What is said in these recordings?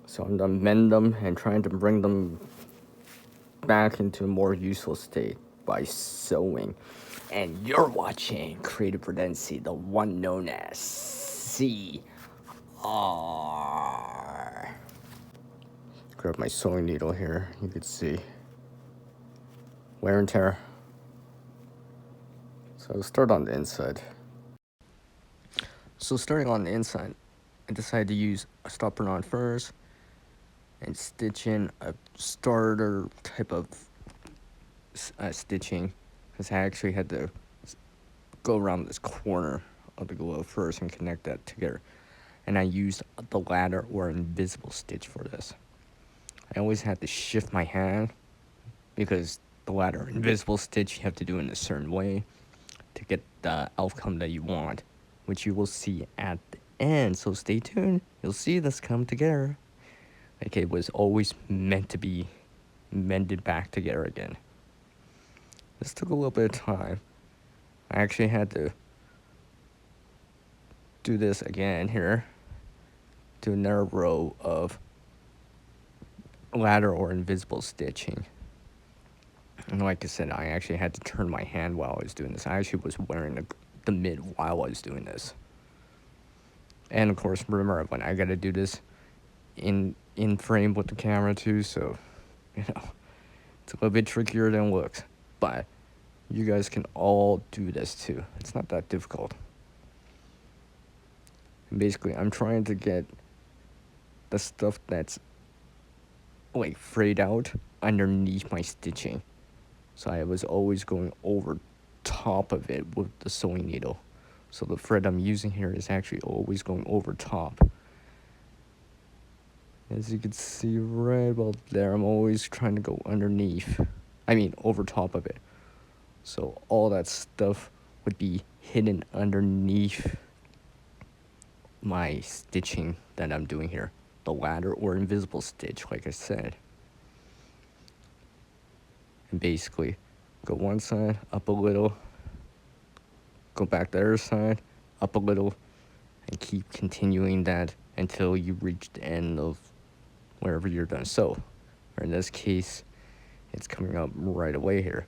So I'm gonna mend them and trying to bring them back into a more useful state by sewing. And you're watching Creative Redundancy, the one known as CR. Grab my sewing needle here. You can see wear and tear. So I'll start on the inside. So starting on the inside, I decided to use a stopper knot first and stitch in a starter type of stitching, because I actually had to go around this corner of the glove first and connect that together. And I used the ladder or invisible stitch for this. I always had to shift my hand because the ladder or invisible stitch you have to do in a certain way to get the outcome that you want, which you will see at the end. So stay tuned. You'll see this come together. Like it was always meant to be mended back together again. This took a little bit of time. I actually had to do this again here. Do another row of ladder or invisible stitching. And like I said, I actually had to turn my hand while I was doing this. I actually was wearing the mid while I was doing this. And of course, remember when I gotta do this in frame with the camera too, so you know it's a little bit trickier than it looks. But you guys can all do this too. It's not that difficult. And basically, I'm trying to get the stuff that's like frayed out underneath my stitching. So I was always going over top of it with the sewing needle. So the thread I'm using here is actually always going over top. As you can see right about there, I'm always trying to go underneath. I mean, over top of it. So all that stuff would be hidden underneath my stitching that I'm doing here. The ladder or invisible stitch, like I said. And basically, go one side, up a little, go back the other side, up a little, and keep continuing that until you reach the end of wherever you're done. So, or in this case, it's coming up right away here.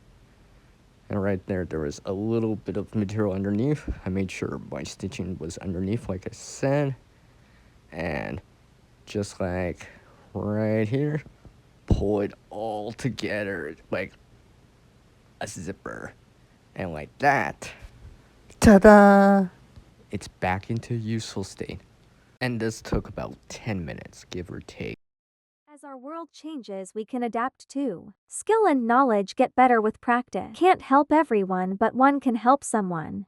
And right there was a little bit of material underneath. I made sure my stitching was underneath, like I said. And just like right here, pull it all together like a zipper. And like that, ta-da! It's back into useful state. And this took about 10 minutes, give or take. As our world changes, we can adapt too. Skill and knowledge get better with practice. Can't help everyone, but one can help someone.